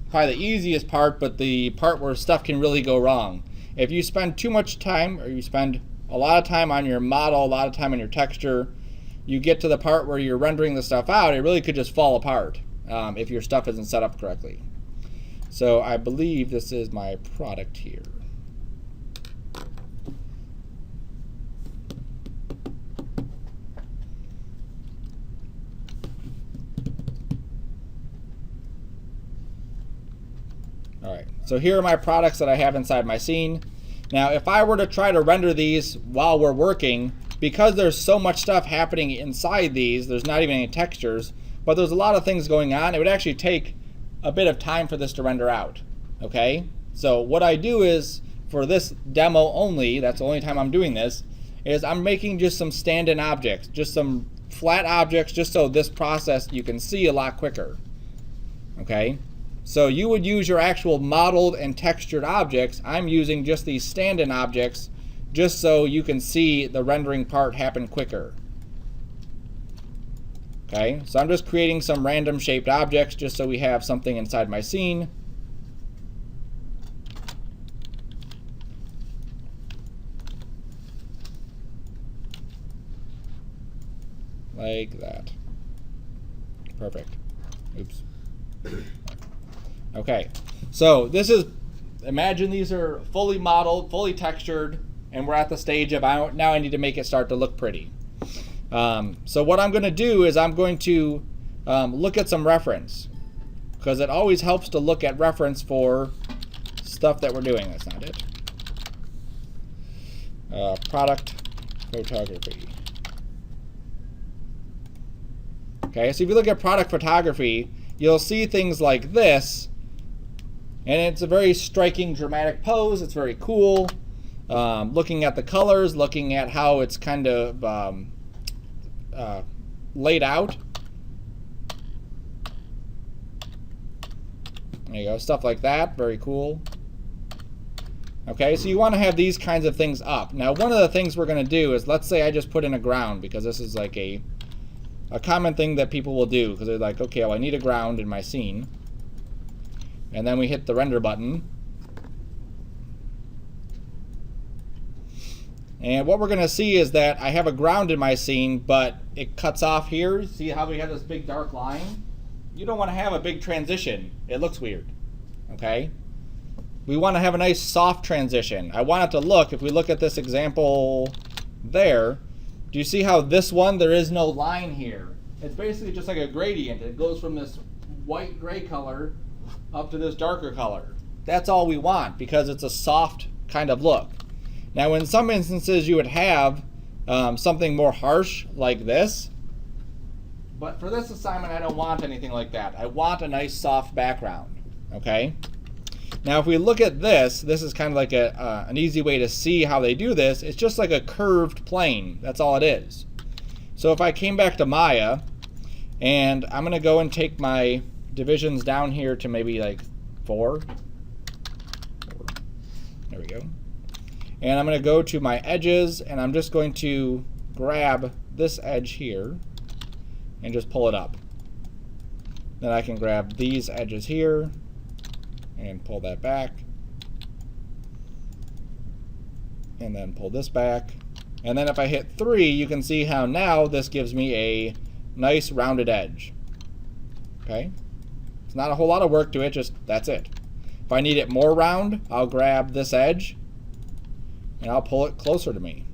probably the easiest part, but the part where stuff can really go wrong. If you spend too much time, or you spend a lot of time on your model, a lot of time on your texture, you get to the part where you're rendering the stuff out, it really could just fall apart if your stuff isn't set up correctly. So I believe this is my product here. All right, so here are my products that I have inside my scene. Now, if I were to try to render these while we're working, because there's so much stuff happening inside these, there's not even any textures, but there's a lot of things going on, it would actually take a bit of time for this to render out, okay? So what I do is, for this demo only, that's the only time I'm doing this, is I'm making just some stand-in objects, just some flat objects, just so this process you can see a lot quicker, okay? So you would use your actual modeled and textured objects. I'm using just these stand-in objects just so you can see the rendering part happen quicker. Okay, so I'm just creating some random shaped objects just so we have something inside my scene. Like that. Perfect. Oops. Okay, so this is, imagine these are fully modeled, fully textured, and we're at the stage of now I need to make it start to look pretty. So what I'm going to do is I'm going to look at some reference, because it always helps to look at reference for stuff that we're doing. That's not it. Product photography. Okay, so if you look at product photography, you'll see things like this. And it's a very striking, dramatic pose. It's very cool. Looking at the colors, looking at how it's kind of laid out. There you go, stuff like that. Very cool. Okay, so you want to have these kinds of things up. Now, one of the things we're going to do is, let's say I just put in a ground, because this is like a common thing that people will do, because they're like, okay, well, I need a ground in my scene. And then we hit the render button. And what we're going to see is that I have a ground in my scene, but it cuts off here. See how we have this big dark line? You don't want to have a big transition. It looks weird. Okay? We want to have a nice soft transition. I want it to look, if we look at this example there, do you see how this one, there is no line here? It's basically just like a gradient. It goes from this white gray color up to this darker color. That's all we want, because it's a soft kind of look. Now, in some instances, you would have something more harsh like this. But for this assignment, I don't want anything like that. I want a nice soft background. Okay? Now, if we look at this, this is kind of like an easy way to see how they do this. It's just like a curved plane. That's all it is. So if I came back to Maya, and I'm going to go and take my divisions down here to maybe like 4. There we go. And I'm going to go to my edges, and I'm just going to grab this edge here and just pull it up. Then I can grab these edges here and pull that back. And then pull this back. And then if I hit 3, you can see how now this gives me a nice rounded edge. Okay? It's not a whole lot of work to it, just that's it. If I need it more round, I'll grab this edge and I'll pull it closer to me.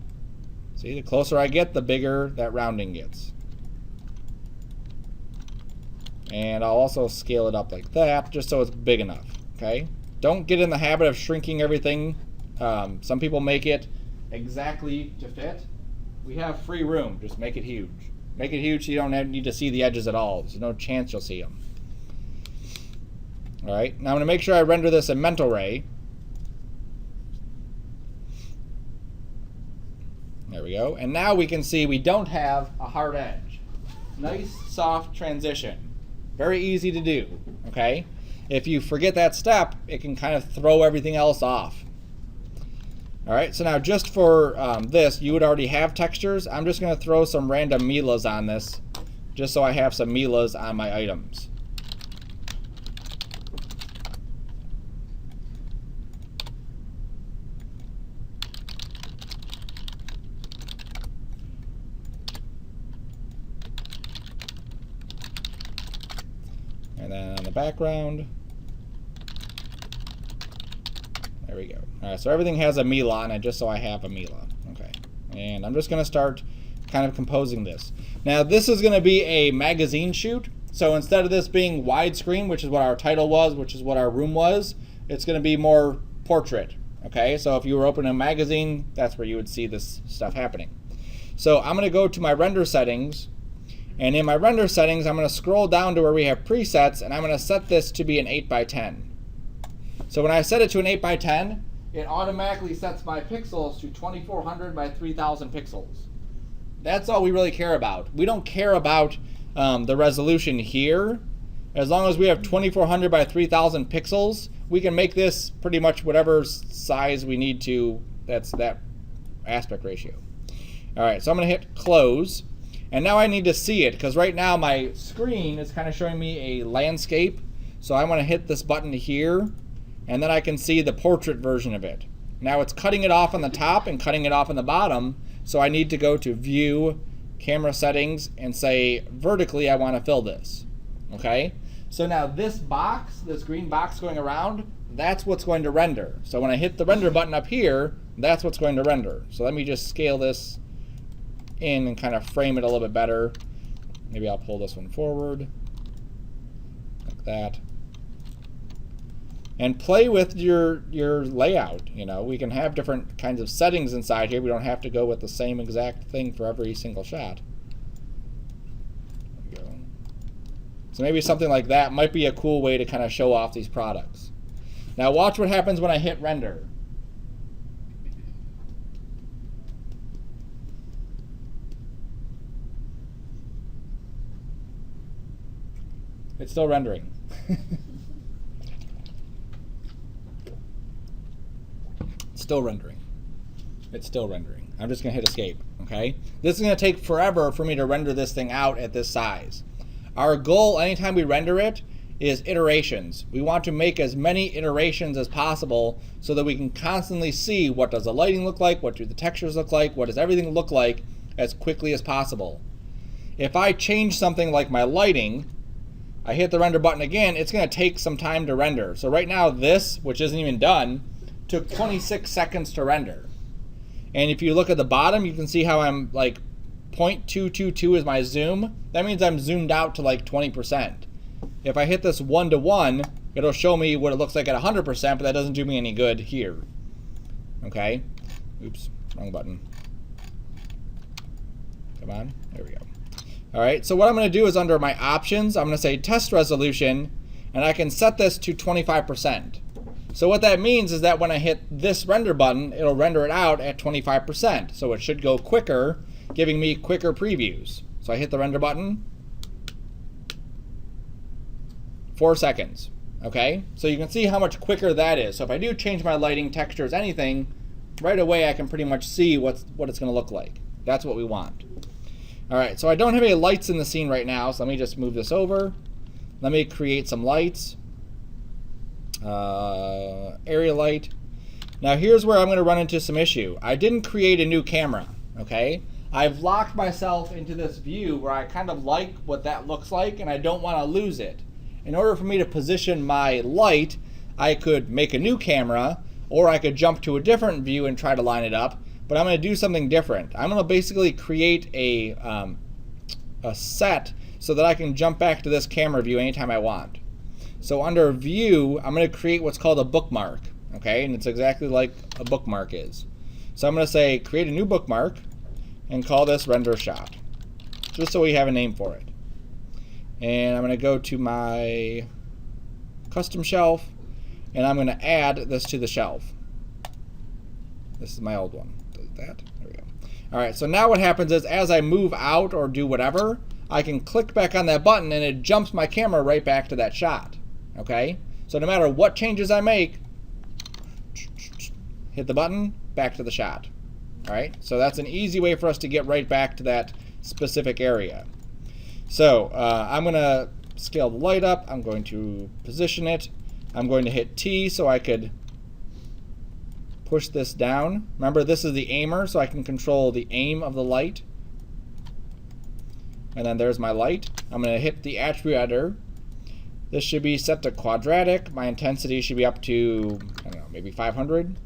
See, the closer I get, the bigger that rounding gets. And I'll also scale it up like that, just so it's big enough. Okay? Don't get in the habit of shrinking everything. Some people make it exactly to fit. We have free room. Just make it huge. Make it huge so you don't need to see the edges at all. There's no chance you'll see them. All right, now I'm going to make sure I render this in mental ray. There we go. And now we can see we don't have a hard edge. Nice, soft transition. Very easy to do, okay? If you forget that step, it can kind of throw everything else off. All right, so now just for this, you would already have textures. I'm just going to throw some random Milas on this, just so I have some Milas on my items. background. There we go. All right, so everything has a Mila on it, just so I have a Mila. Okay, and I'm just going to start kind of composing this. Now, this is going to be a magazine shoot. So instead of this being widescreen, which is what our title was, which is what our room was, it's going to be more portrait. Okay, so if you were opening a magazine, that's where you would see this stuff happening. So I'm going to go to my render settings, and in my render settings, I'm going to scroll down to where we have presets, and I'm going to set this to be an 8x10. So when I set it to an 8x10, it automatically sets my pixels to 2400 by 3000 pixels. That's all we really care about. We don't care about the resolution here. As long as we have 2400 by 3000 pixels, we can make this pretty much whatever size we need to. That's that aspect ratio. All right, so I'm going to hit close. And now I need to see it, because right now my screen is kind of showing me a landscape. So I want to hit this button here, and then I can see the portrait version of it. Now it's cutting it off on the top and cutting it off on the bottom, so I need to go to View, Camera Settings, and say vertically I want to fill this. Okay? So now this box, this green box going around, that's what's going to render. So when I hit the render button up here, that's what's going to render. So let me just scale this in and kind of frame it a little bit better. Maybe I'll pull this one forward, like that. And play with your layout. You know, we can have different kinds of settings inside here. We don't have to go with the same exact thing for every single shot. There we go. So maybe something like that might be a cool way to kind of show off these products. Now watch what happens when I hit render. It's still rendering. Still rendering. It's still rendering. I'm just going to hit escape. Okay? This is going to take forever for me to render this thing out at this size. Our goal anytime we render it is iterations. We want to make as many iterations as possible so that we can constantly see what does the lighting look like, what do the textures look like, what does everything look like as quickly as possible. If I change something like my lighting, I hit the render button again, it's going to take some time to render. So right now this, which isn't even done, took 26 seconds to render. And if you look at the bottom, you can see how I'm like 0.222 is my zoom. That means I'm zoomed out to like 20%. If I hit this 1:1, it'll show me what it looks like at 100%, but that doesn't do me any good here. Okay? Oops, wrong button. Come on, there we go. All right, so what I'm going to do is under my options, I'm going to say test resolution, and I can set this to 25%. So what that means is that when I hit this render button, it'll render it out at 25%. So it should go quicker, giving me quicker previews. So I hit the render button. 4 seconds. Okay? So you can see how much quicker that is. So if I do change my lighting, textures, anything, right away I can pretty much see what it's going to look like. That's what we want. All right, so I don't have any lights in the scene right now, so let me just move this over. Let me create some lights. Area light. Now here's where I'm going to run into some issue. I didn't create a new camera, okay? I've locked myself into this view where I kind of like what that looks like and I don't want to lose it. In order for me to position my light, I could make a new camera or I could jump to a different view and try to line it up, but I'm going to do something different. I'm going to basically create a set so that I can jump back to this camera view anytime I want. So under view, I'm going to create what's called a bookmark, okay? And it's exactly like a bookmark is. So I'm going to say create a new bookmark and call this render shot, just so we have a name for it. And I'm going to go to my custom shelf and I'm going to add this to the shelf. This is my old one. Delete that. There we go. All right, so now what happens is as I move out or do whatever, I can click back on that button and it jumps my camera right back to that shot. Okay, so no matter what changes I make, hit the button, back to the shot. All right, so that's an easy way for us to get right back to that specific area. So I'm going to scale the light up. I'm going to position it. I'm going to hit T so I could push this down. Remember, this is the aimer, so I can control the aim of the light. And then there's my light. I'm going to hit the attribute editor. This should be set to quadratic. My intensity should be up to, I don't know, maybe 500.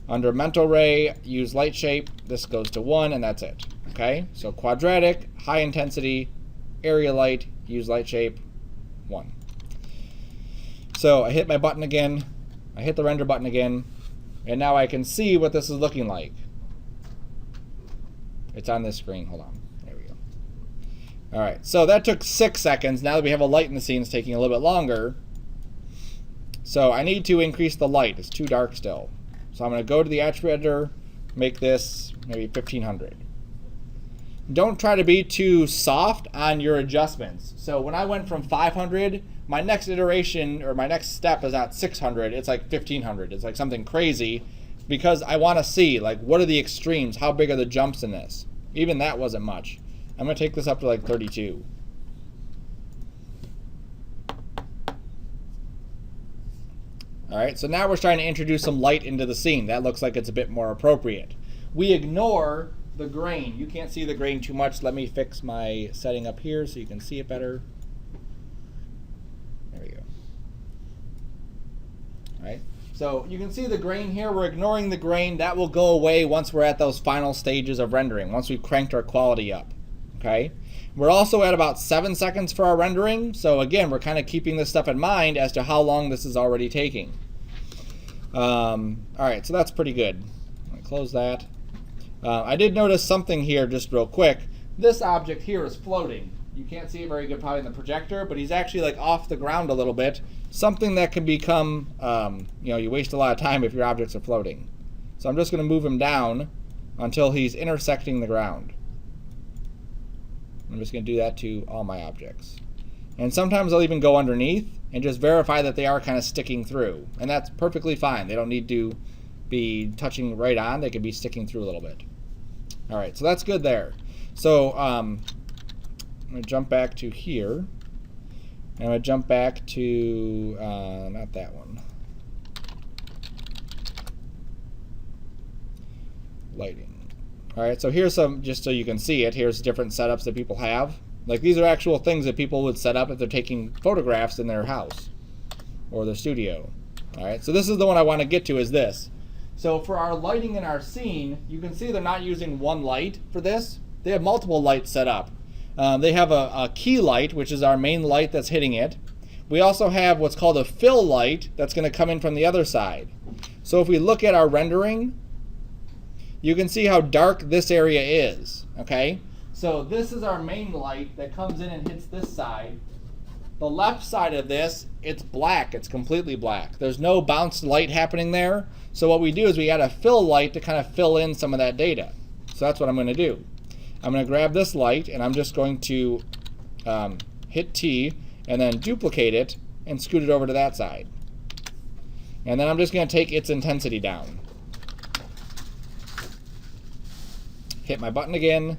Under mental ray, use light shape. This goes to 1, and that's it. Okay, so quadratic, high intensity, area light, use light shape, 1. So I hit my button again. I hit the render button again, and now I can see what this is looking like. It's on this screen. Hold on. There we go. All right, so that took 6 seconds. Now that we have a light in the scene, it's taking a little bit longer. So I need to increase the light. It's too dark still. So I'm going to go to the attribute editor, make this maybe 1500. Don't try to be too soft on your adjustments. So when I went from 500, my next iteration or my next step is not 600, it's like 1500. It's like something crazy because I want to see like what are the extremes, how big are the jumps in this. Even that wasn't much. I'm going to take this up to like 32. All right, so now we're trying to introduce some light into the scene. That looks like it's a bit more appropriate. We ignore the grain. You can't see the grain too much. Let me fix my setting up here so you can see it better. There we go. All right, so you can see the grain here. We're ignoring the grain. That will go away once we're at those final stages of rendering, once we've cranked our quality up. Okay. We're also at about 7 seconds for our rendering. So again, we're kind of keeping this stuff in mind as to how long this is already taking. All right, so that's pretty good. I'm going to close that. I did notice something here just real quick. This object here is floating. You can't see it very good probably in the projector, but he's actually like off the ground a little bit. Something that can become, you waste a lot of time if your objects are floating. So I'm just going to move him down until he's intersecting the ground. I'm just going to do that to all my objects. And sometimes I'll even go underneath and just verify that they are kind of sticking through. And that's perfectly fine. They don't need to be touching right on. They can be sticking through a little bit. All right, so that's good there. So I'm going to jump back to here. And I'm going to jump back to, not that one. Lighting. All right, so here's some, just so you can see it, here's different setups that people have. Like these are actual things that people would set up if they're taking photographs in their house or their studio. All right, so this is the one I want to get to is this. So for our lighting in our scene, you can see they're not using one light for this. They have multiple lights set up. They have a key light, which is our main light that's hitting it. We also have what's called a fill light that's going to come in from the other side. So if we look at our rendering, you can see how dark this area is, okay? So this is our main light that comes in and hits this side. The left side of this, it's black, it's completely black. There's no bounced light happening there. So what we do is we add a fill light to kind of fill in some of that data. So that's what I'm going to do. I'm going to grab this light and I'm just going to hit T and then duplicate it and scoot it over to that side. And then I'm just going to take its intensity down. Hit my button again,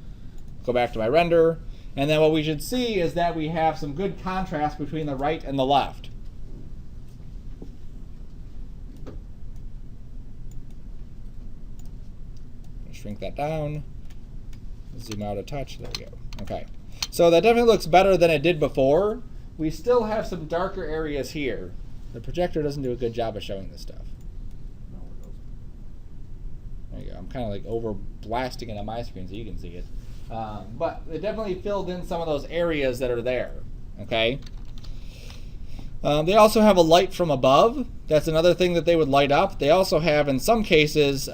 go back to my render, and then what we should see is that we have some good contrast between the right and the left. Shrink that down, zoom out a touch, there we go. Okay, so that definitely looks better than it did before. We still have some darker areas here. The projector doesn't do a good job of showing this stuff. There you go. I'm kind of like over blasting it on my screen so you can see it. But it definitely filled in some of those areas that are there. Okay. They also have a light from above. That's another thing that they would light up. They also have, in some cases,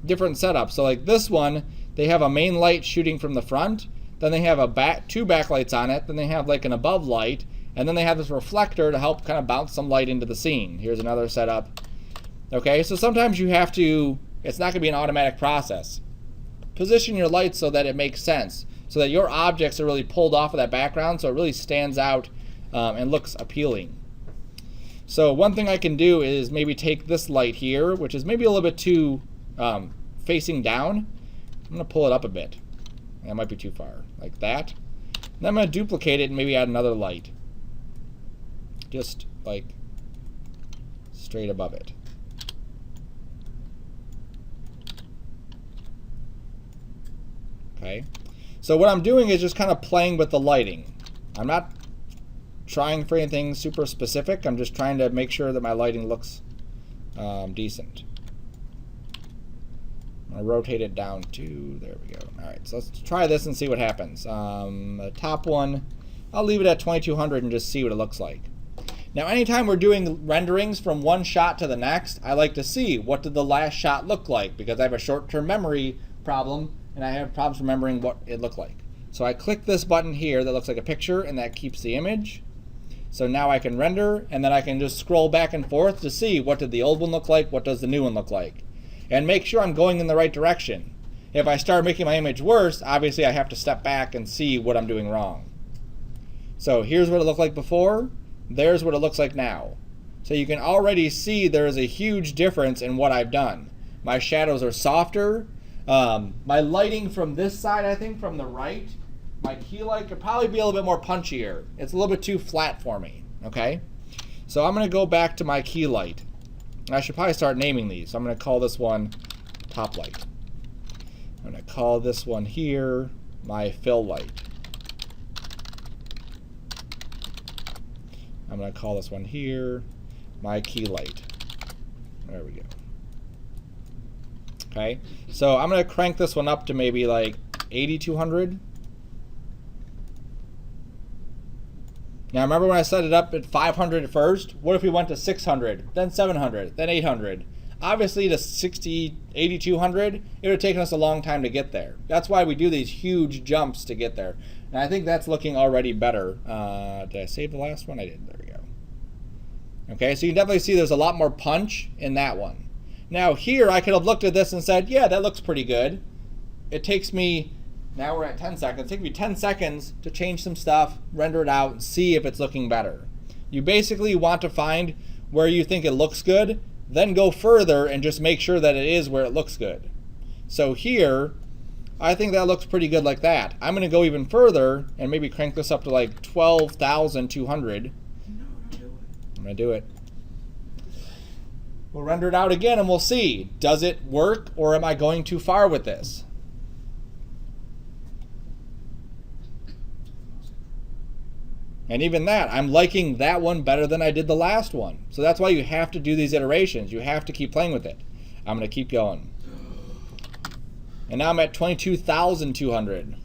different setups. So like this one, they have a main light shooting from the front. Then they have two backlights on it. Then they have like an above light. And then they have this reflector to help kind of bounce some light into the scene. Here's another setup. Okay, so sometimes you have to, it's not going to be an automatic process. Position your lights so that it makes sense, so that your objects are really pulled off of that background so it really stands out and looks appealing. So one thing I can do is maybe take this light here, which is maybe a little bit too facing down. I'm going to pull it up a bit. That might be too far, like that. And then I'm going to duplicate it and maybe add another light. Just like straight above it. Okay, So what I'm doing is just kind of playing with the lighting. I'm not trying for anything super specific. I'm just trying to make sure that my lighting looks decent. I'm going to rotate it down to, there we go. All right, so let's try this and see what happens. The top one, I'll leave it at 2200 and just see what it looks like. Now, anytime we're doing renderings from one shot to the next, I like to see what did the last shot look like, because I have a short-term memory problem and I have problems remembering what it looked like. So I click this button here that looks like a picture, and that keeps the image. So now I can render, and then I can just scroll back and forth to see what did the old one look like, what does the new one look like, and make sure I'm going in the right direction. If I start making my image worse, obviously I have to step back and see what I'm doing wrong. So here's what it looked like before. There's what it looks like now. So you can already see there is a huge difference in what I've done. My shadows are softer. My lighting from this side, I think from the right, my key light could probably be a little bit more punchier. It's a little bit too flat for me, okay? So I'm going to go back to my key light. I should probably start naming these. So I'm going to call this one top light. I'm going to call this one here my fill light. I'm going to call this one here my key light. There we go. Okay, so I'm going to crank this one up to maybe like 8200. Now remember when I set it up at 500 at first? What if we went to 600, then 700, then 800? Obviously to 8200, it would have taken us a long time to get there. That's why we do these huge jumps to get there. And I think that's looking already better. Did I save the last one? I did. There we go. Okay, so you can definitely see there's a lot more punch in that one. Now here I could have looked at this and said, yeah, that looks pretty good. It takes me, now we're at 10 seconds, it takes me 10 seconds to change some stuff, render it out, and see if it's looking better. You basically want to find where you think it looks good, then go further and just make sure that it is where it looks good. So here, I think that looks pretty good like that. I'm going to go even further and maybe crank this up to like 12,200. I'm going to do it. We'll render it out again and we'll see. Does it work, or am I going too far with this? And even that, I'm liking that one better than I did the last one. So that's why you have to do these iterations. You have to keep playing with it. I'm going to keep going. And now I'm at 22,200.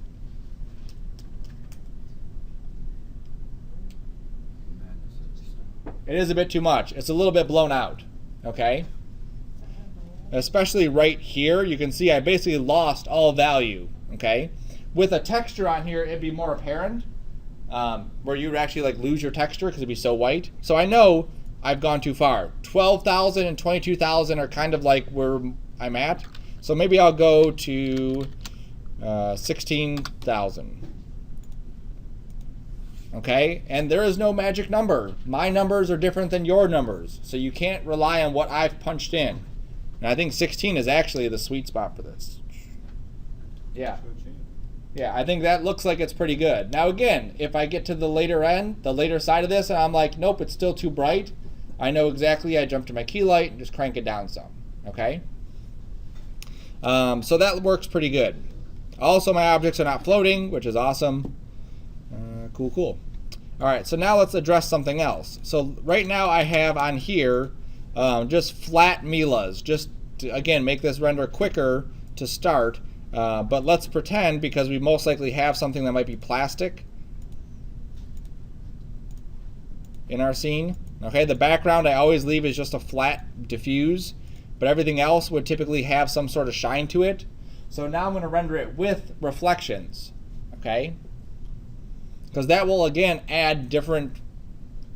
It is a bit too much. It's a little bit blown out. Okay? Especially right here, you can see I basically lost all value. Okay? With a texture on here, it'd be more apparent. Where you would actually like lose your texture because it'd be so white. So I know I've gone too far. 12,000 and 22,000 are kind of like where I'm at. So maybe I'll go to 16,000. Okay, and there is no magic number. My numbers are different than your numbers, so you can't rely on what I've punched in. And I think 16 is actually the sweet spot for this. Yeah. Yeah, I think that looks like it's pretty good. Now again, if I get to the later end, the later side of this, and I'm like, nope, it's still too bright, I know exactly, I jump to my key light and just crank it down some, okay? So that works pretty good. Also, my objects are not floating, which is awesome. Cool. All right, so now let's address something else. So right now I have on here just flat Milas, just to, again, make this render quicker to start. But let's pretend, because we most likely have something that might be plastic in our scene. Okay, the background I always leave is just a flat diffuse, but everything else would typically have some sort of shine to it. So now I'm going to render it with reflections, okay? Because that will, again, add different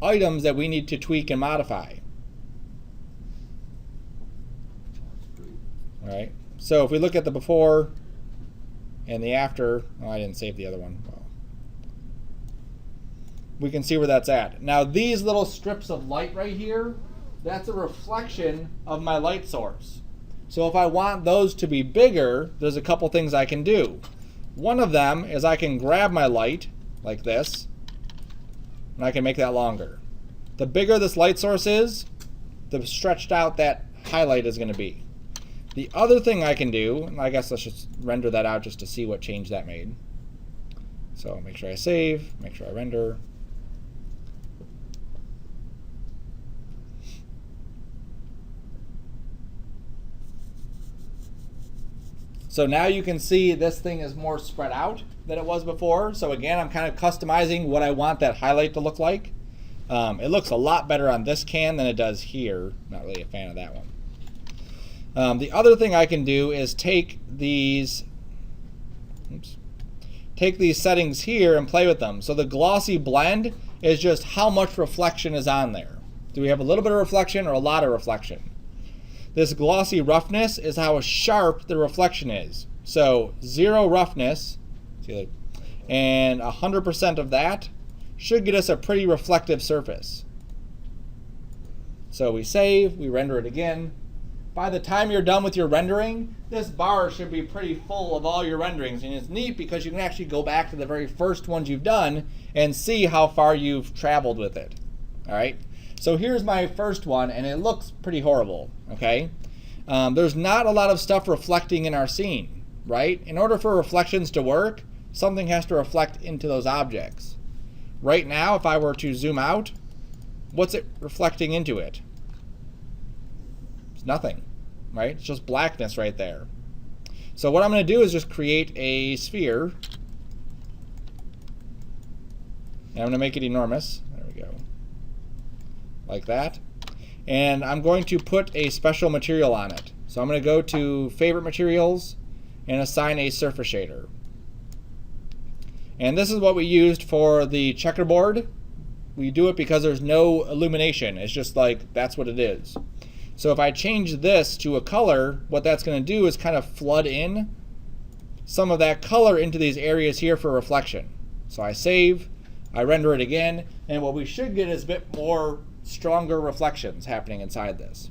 items that we need to tweak and modify. All right, so if we look at the before and the after, oh, I didn't save the other one. Well, we can see where that's at. Now these little strips of light right here, that's a reflection of my light source. So if I want those to be bigger, there's a couple things I can do. One of them is I can grab my light like this, and I can make that longer. The bigger this light source is, the stretched out that highlight is going to be. The other thing I can do, and I guess let's just render that out just to see what change that made. So make sure I save, make sure I render. So now you can see this thing is more spread out than it was before. So again, I'm kind of customizing what I want that highlight to look like. It looks a lot better on this can than it does here. Not really a fan of that one. The other thing I can do is take these settings here and play with them. So the glossy blend is just how much reflection is on there. Do we have a little bit of reflection or a lot of reflection? This glossy roughness is how sharp the reflection is. So 0 roughness, and 100% of that should get us a pretty reflective surface. So we save, we render it again. By the time you're done with your rendering, this bar should be pretty full of all your renderings. And it's neat because you can actually go back to the very first ones you've done and see how far you've traveled with it. All right. So here's my first one, and it looks pretty horrible, okay? There's not a lot of stuff reflecting in our scene, right? In order for reflections to work, something has to reflect into those objects. Right now, if I were to zoom out, what's it reflecting into it? It's nothing, right? It's just blackness right there. So what I'm going to do is just create a sphere. And I'm going to make it enormous. There we go. Like that. And I'm going to put a special material on it. So I'm going to go to Favorite Materials and assign a Surface Shader. And this is what we used for the checkerboard. We do it because there's no illumination. It's just like, that's what it is. So if I change this to a color, what that's going to do is kind of flood in some of that color into these areas here for reflection. So I save, I render it again, and what we should get is a bit more stronger reflections happening inside this.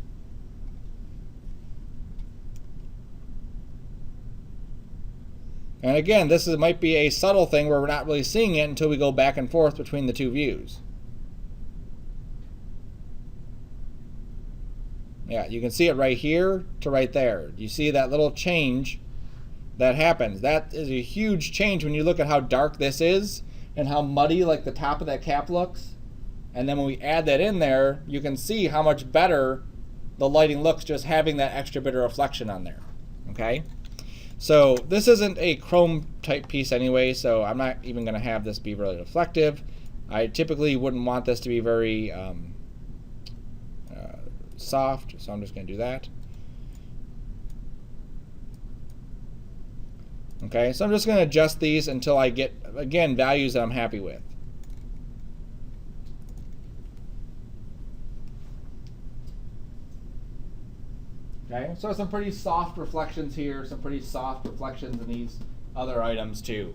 And again, this might be a subtle thing where we're not really seeing it until we go back and forth between the two views. Yeah, you can see it right here to right there. You see that little change that happens. That is a huge change when you look at how dark this is and how muddy like the top of that cap looks. And then when we add that in there, you can see how much better the lighting looks just having that extra bit of reflection on there. Okay? So this isn't a chrome type piece anyway, so I'm not even going to have this be really reflective. I typically wouldn't want this to be very soft, so I'm just going to do that. Okay, so I'm just going to adjust these until I get, again, values that I'm happy with. Okay, so some pretty soft reflections here, some pretty soft reflections in these other items too.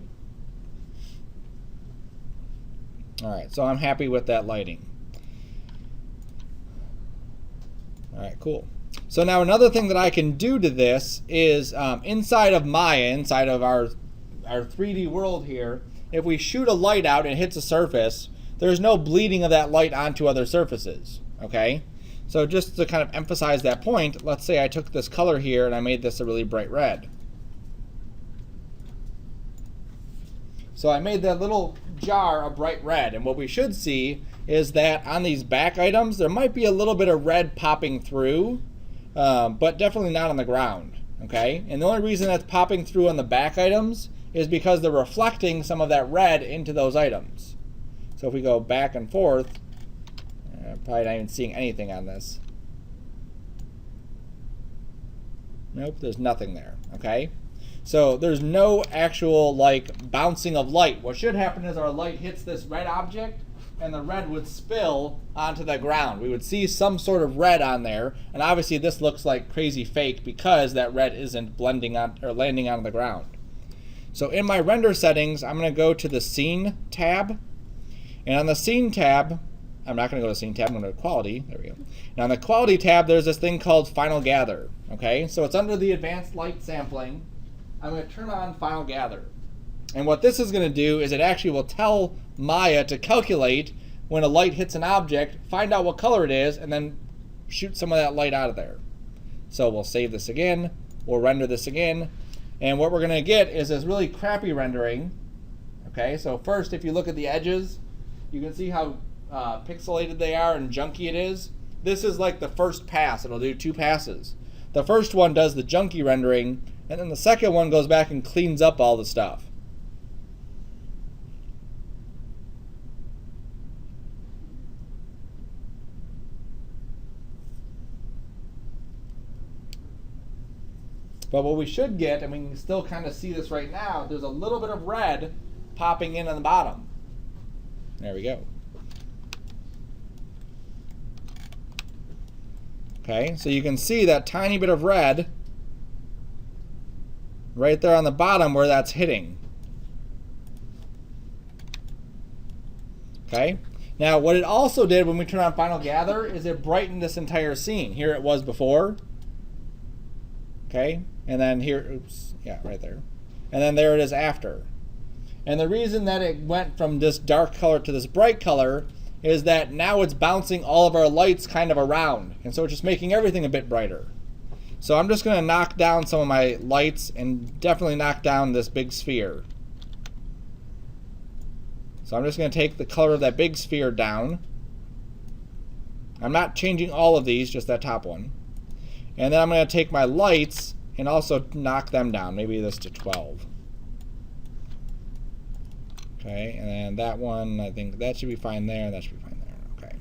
All right, so I'm happy with that lighting. All right, cool. So now another thing that I can do to this is inside of Maya, inside of our 3D world here, if we shoot a light out and it hits a surface, there's no bleeding of that light onto other surfaces, okay? So just to kind of emphasize that point, let's say I took this color here and I made this a really bright red. So I made that little jar a bright red, and what we should see is that on these back items, there might be a little bit of red popping through, but definitely not on the ground, okay? And the only reason that's popping through on the back items is because they're reflecting some of that red into those items. So if we go back and forth, probably not even seeing anything on this. Nope, there's nothing there, okay? So there's no actual like bouncing of light. What should happen is our light hits this red object and the red would spill onto the ground. We would see some sort of red on there, and obviously this looks like crazy fake because that red isn't blending on or landing on the ground. So in my render settings, I'm going to go to the Scene tab, and on the Scene tab, I'm not going to go to Scene tab, I'm going to go to Quality. There we go. Now on the Quality tab, there's this thing called Final Gather. Okay, so it's under the Advanced Light Sampling. I'm going to turn on Final Gather. And what this is going to do is it actually will tell Maya to calculate when a light hits an object, find out what color it is, and then shoot some of that light out of there. So we'll save this again, we'll render this again, and what we're going to get is this really crappy rendering, Okay, so first, if you look at the edges, you can see how pixelated they are and junky it is. This is like the first pass. It'll do 2 passes. The first one does the junky rendering, and then the second one goes back and cleans up all the stuff. But what we should get, and we can still kind of see this right now, there's a little bit of red popping in on the bottom. There we go. Okay, so you can see that tiny bit of red right there on the bottom where that's hitting. Okay, now what it also did when we turn on Final Gather is it brightened this entire scene. Here it was before. Okay, and then here, oops, yeah, right there. And then there it is after. And the reason that it went from this dark color to this bright color is that now it's bouncing all of our lights kind of around. And so it's just making everything a bit brighter. So I'm just going to knock down some of my lights and definitely knock down this big sphere. So I'm just going to take the color of that big sphere down. I'm not changing all of these, just that top one. And then I'm going to take my lights and also knock them down, maybe this to 12. Okay, and then that one, I think that should be fine there, and that should be fine there. Okay,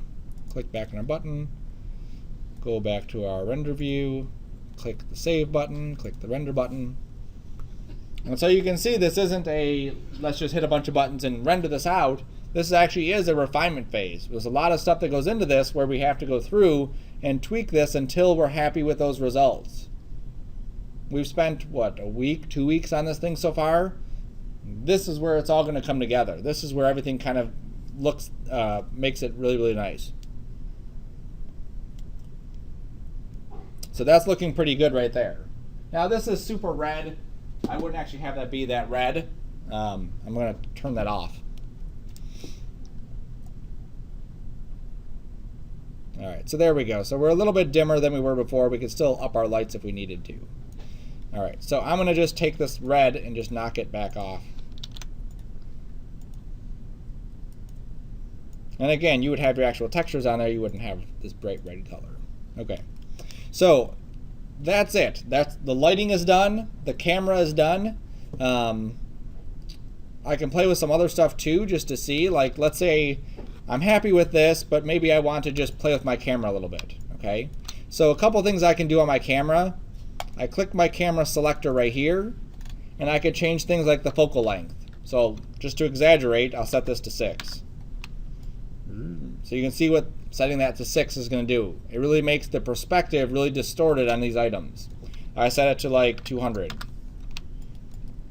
click back on our button, go back to our render view, click the save button, click the render button. And so you can see this isn't a, let's just hit a bunch of buttons and render this out. This actually is a refinement phase. There's a lot of stuff that goes into this where we have to go through and tweak this until we're happy with those results. We've spent, what, a week, 2 weeks on this thing so far? This is where it's all going to come together. This is where everything kind of looks, makes it really, really nice. So that's looking pretty good right there. Now this is super red. I wouldn't actually have that be that red. I'm going to turn that off. All right, so there we go. So we're a little bit dimmer than we were before. We could still up our lights if we needed to. All right, so I'm going to just take this red and just knock it back off. And again, you would have your actual textures on there. You wouldn't have this bright red color. Okay, so that's it. That's the lighting is done. The camera is done. I can play with some other stuff too, just to see. Like, let's say I'm happy with this, but maybe I want to just play with my camera a little bit. Okay, so a couple things I can do on my camera. I click my camera selector right here, and I could change things like the focal length. So just to exaggerate, I'll set this to 6. So you can see what setting that to 6 is going to do. It really makes the perspective really distorted on these items. I set it to like 200. And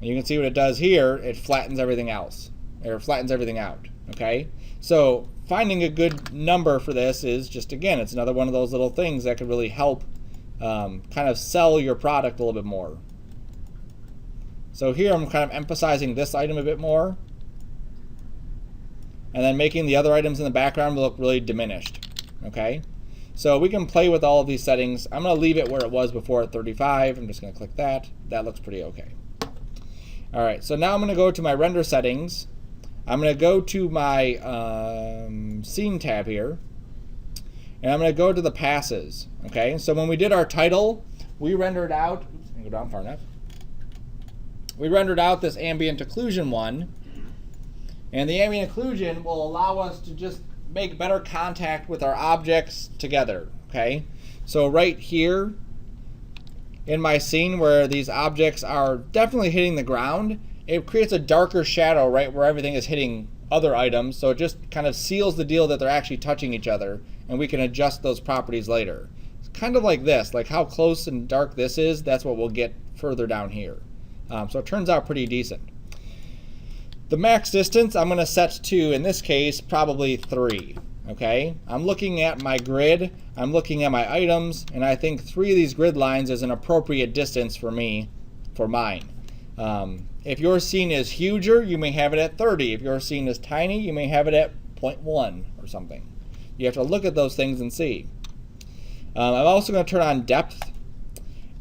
you can see what it does here. It flattens everything else, or flattens everything out. Okay, so finding a good number for this is just, again, it's another one of those little things that could really help kind of sell your product a little bit more. So here I'm kind of emphasizing this item a bit more, and then making the other items in the background look really diminished. Okay, so we can play with all of these settings. I'm going to leave it where it was before at 35. I'm just going to click that. That looks pretty okay. All right, so now I'm going to go to my render settings. I'm going to go to my scene tab here, and I'm going to go to the passes. Okay, so when we did our title, we rendered out, oops, go down far enough. We rendered out this ambient occlusion one, and the ambient occlusion will allow us to just make better contact with our objects together. Okay, so right here in my scene where these objects are definitely hitting the ground, it creates a darker shadow right where everything is hitting other items, so it just kind of seals the deal that they're actually touching each other, and we can adjust those properties later. It's kind of like this, like how close and dark this is, that's what we'll get further down here. So it turns out pretty decent. The max distance I'm going to set to, in this case, probably 3. Okay, I'm looking at my grid, I'm looking at my items, and I think 3 of these grid lines is an appropriate distance for me, for mine. If your scene is huger, you may have it at 30. If your scene is tiny, you may have it at 0.1 or something. You have to look at those things and see. I'm also going to turn on depth,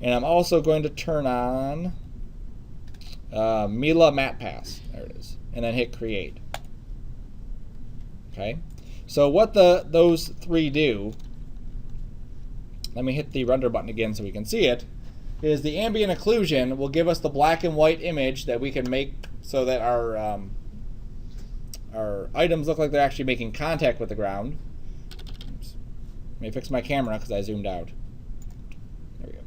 and I'm also going to turn on Mila Matte Pass. There it is. and then hit create. Okay, so what those three do, let me hit the render button again so we can see it, is the ambient occlusion will give us the black and white image that we can make so that our items look like they're actually making contact with the ground. Oops. Let me fix my camera because I zoomed out. There we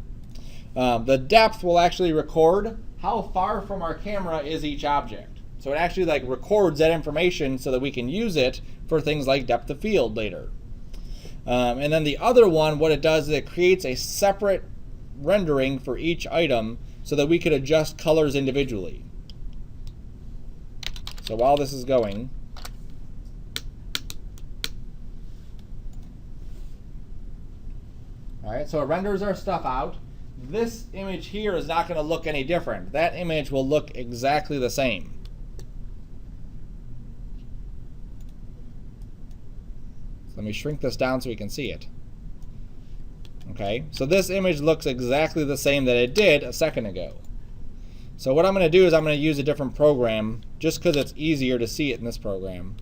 go. The depth will actually record how far from our camera is each object. So it actually like records that information so that we can use it for things like depth of field later. And then the other one, what it does is it creates a separate rendering for each item so that we could adjust colors individually. So while this is going, all right, so it renders our stuff out. This image here is not going to look any different. That image will look exactly the same. So let me shrink this down so we can see it. Okay, so this image looks exactly the same that it did a second ago. So what I'm going to do is I'm going to use a different program just because it's easier to see it in this program.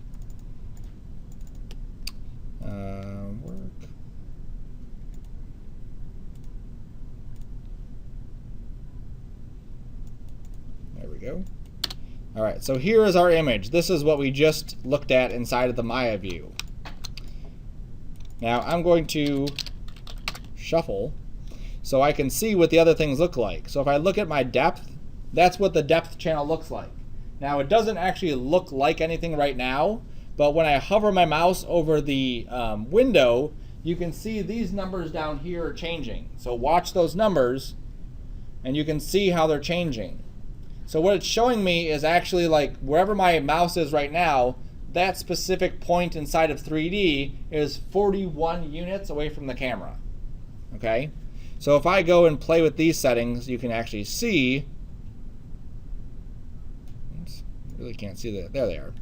Work. There we go. All right, so here is our image. This is what we just looked at inside of the Maya view. Now I'm going to shuffle so I can see what the other things look like. So if I look at my depth, that's what the depth channel looks like. Now it doesn't actually look like anything right now, but when I hover my mouse over the window, you can see these numbers down here are changing. So watch those numbers and you can see how they're changing. So what it's showing me is actually like wherever my mouse is right now, that specific point inside of 3D is 41 units away from the camera. Okay, so if I go and play with these settings, you can actually see. Oops, really can't see that. There they are.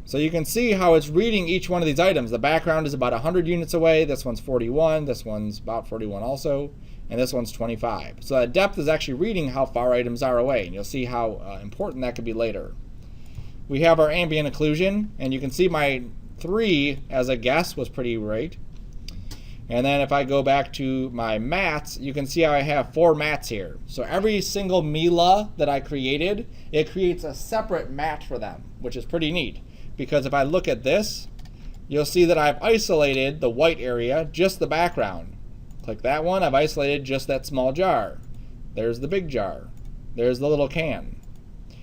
So you can see how it's reading each one of these items. The background is about 100 units away. This one's 41. This one's about 41 also. And this one's 25. So that depth is actually reading how far items are away. And you'll see how important that could be later. We have our ambient occlusion. And you can see my 3 as a guess was pretty right. And then if I go back to my mats, you can see how I have 4 mats here. So every single Mila that I created, it creates a separate mat for them, which is pretty neat. Because if I look at this, you'll see that I've isolated the white area, just the background. Click that one, I've isolated just that small jar. There's the big jar. There's the little can.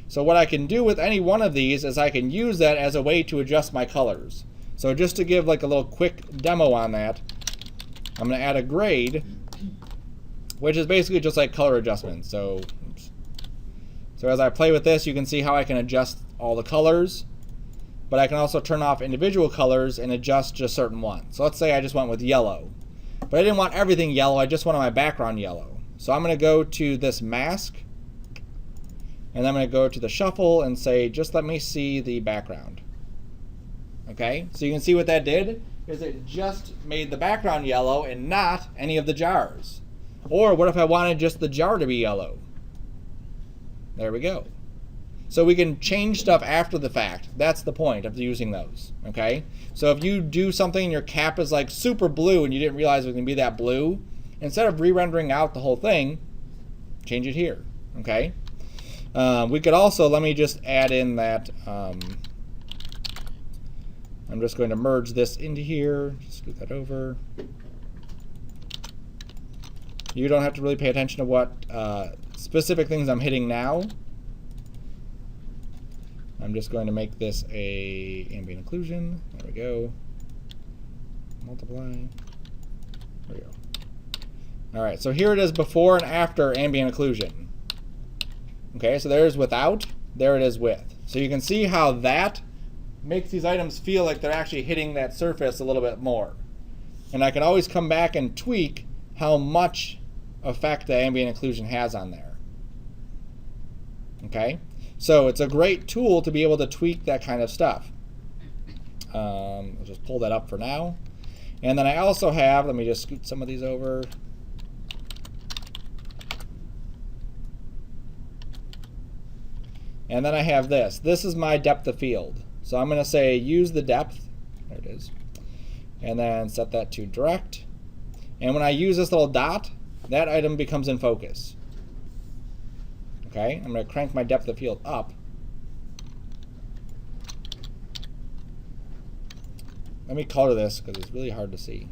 So what I can do with any one of these is I can use that as a way to adjust my colors. So just to give like a little quick demo on that, I'm going to add a grade, which is basically just like color adjustment. So, oops. So as I play with this, you can see how I can adjust all the colors, but I can also turn off individual colors and adjust just certain ones. So let's say I just went with yellow, but I didn't want everything yellow, I just wanted my background yellow. So I'm going to go to this mask, and I'm going to go to the shuffle and say, just let me see the background. Okay, so you can see what that did is it just made the background yellow and not any of the jars. Or what if I wanted just the jar to be yellow? There we go. So we can change stuff after the fact. That's the point of using those. Okay, so if you do something and your cap is like super blue and you didn't realize it was going to be that blue, instead of re-rendering out the whole thing, change it here. Okay, we could also, let me just add in that I'm just going to merge this into here, scoot that over. You don't have to really pay attention to what specific things I'm hitting now. I'm just going to make this a ambient occlusion. There we go. Multiply. There we go. All right, so here it is before and after ambient occlusion. Okay, so there's without, there it is with. So you can see how that makes these items feel like they're actually hitting that surface a little bit more. And I can always come back and tweak how much effect the ambient occlusion has on there. Okay, so it's a great tool to be able to tweak that kind of stuff. I'll just pull that up for now. And then I also have, let me just scoot some of these over. And then I have this. This is my depth of field. So I'm going to say use the depth. There it is. And then set that to direct. And when I use this little dot, that item becomes in focus. Okay, I'm going to crank my depth of field up. Let me color this because it's really hard to see.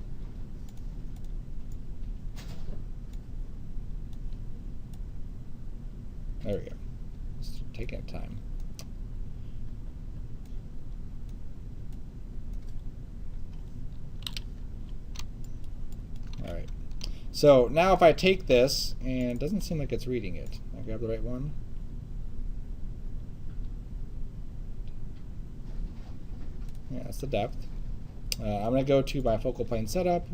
There we go. It's taking time. All right. So now if I take this, and it doesn't seem like it's reading it. I grab the right one. Yeah, that's the depth. I'm going to go to my focal plane setup.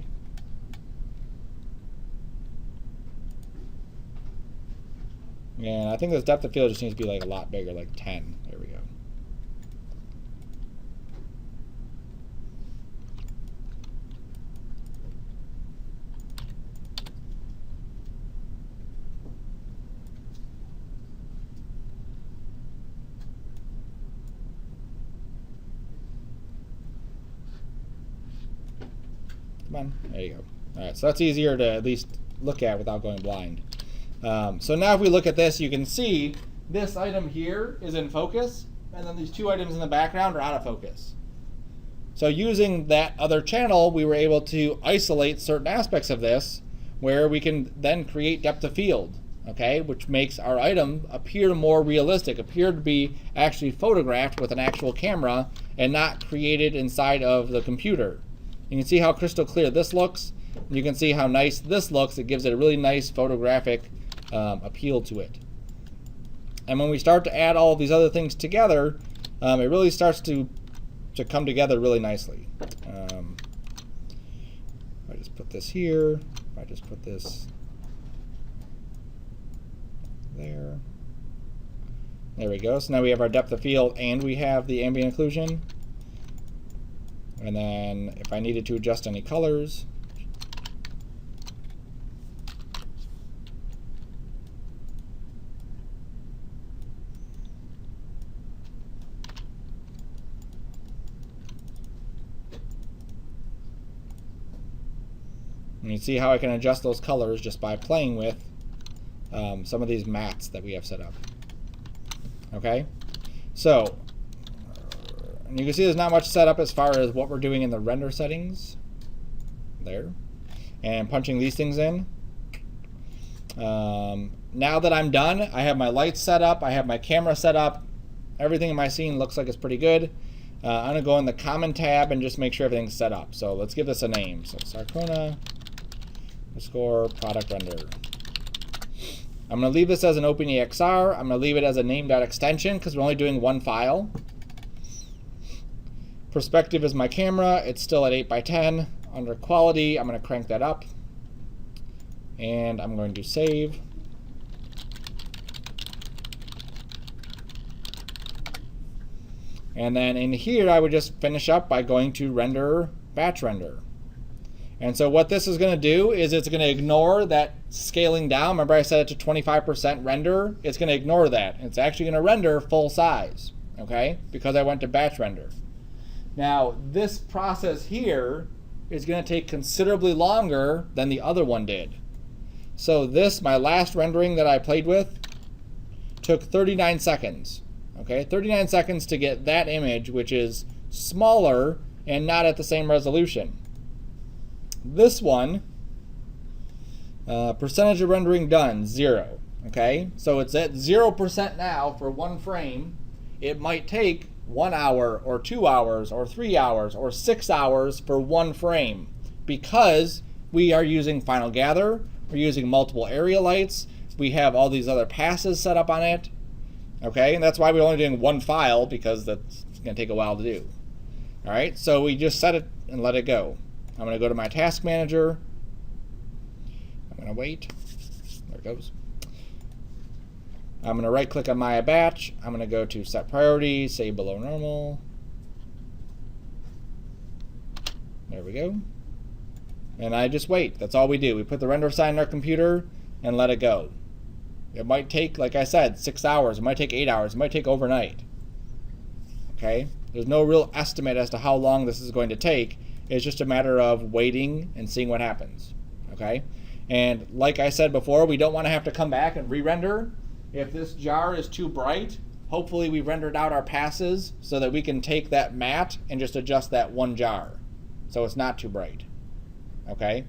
And I think this depth of field just needs to be like a lot bigger, like 10. There we go. Come on, there you go. All right, so that's easier to at least look at without going blind. So now if we look at this, you can see this item here is in focus, and then these two items in the background are out of focus. So using that other channel, we were able to isolate certain aspects of this where we can then create depth of field, okay, which makes our item appear more realistic, appear to be actually photographed with an actual camera and not created inside of the computer. You can see how crystal clear this looks. You can see how nice this looks. It gives it a really nice photographic appeal to it. And when we start to add all of these other things together, it really starts to come together really nicely. I just put this here. I just put this there. There we go. So now we have our depth of field and we have the ambient occlusion. And then if I needed to adjust any colors, and you see how I can adjust those colors just by playing with some of these mats that we have set up. Okay, so and you can see there's not much set up as far as what we're doing in the render settings there, and punching these things in. Now that I'm done, I have my lights set up, I have my camera set up, everything in my scene looks like it's pretty good. I'm going to go in the common tab and just make sure everything's set up. So let's give this a name. So Sarcona _ product render. I'm going to leave this as an OpenEXR. I'm going to leave it as a name.extension because we're only doing one file. Perspective is my camera. It's still at 8x10. Under quality, I'm going to crank that up. And I'm going to save. And then in here, I would just finish up by going to render, batch render. And so what this is going to do is it's going to ignore that scaling down. Remember I set it to 25% render? It's going to ignore that. It's actually going to render full size, okay? Because I went to batch render. Now, this process here is going to take considerably longer than the other one did. So this, my last rendering that I played with, took 39 seconds. Okay, 39 seconds to get that image, which is smaller and not at the same resolution. This one, percentage of rendering done, 0. Okay, so it's at 0% now for one frame. It might take 1 hour or 2 hours or 3 hours or 6 hours for one frame because we are using Final Gather, we're using multiple area lights, we have all these other passes set up on it. Okay, and that's why we're only doing one file because that's going to take a while to do. All right, so we just set it and let it go. I'm going to go to my task manager. I'm going to wait. There it goes. I'm going to right click on my batch. I'm going to go to set priority, save below normal. There we go. And I just wait. That's all we do. We put the render sign in our computer and let it go. It might take, like I said, 6 hours. It might take 8 hours. It might take overnight. Okay? There's no real estimate as to how long this is going to take. It's just a matter of waiting and seeing what happens. Okay? And like I said before, we don't want to have to come back and re-render. If this jar is too bright, hopefully we rendered out our passes so that we can take that matte and just adjust that one jar so it's not too bright. Okay?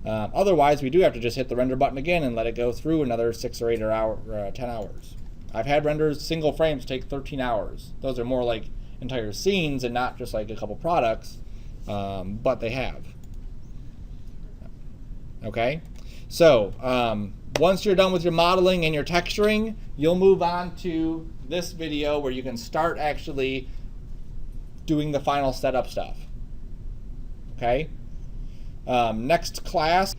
Otherwise, we do have to just hit the render button again and let it go through another 6 or 8 or 10 hours. I've had renders, single frames, take 13 hours. Those are more like entire scenes and not just like a couple products, but they have. Okay? So, once you're done with your modeling and your texturing, you'll move on to this video where you can start actually doing the final setup stuff. Okay? Next class,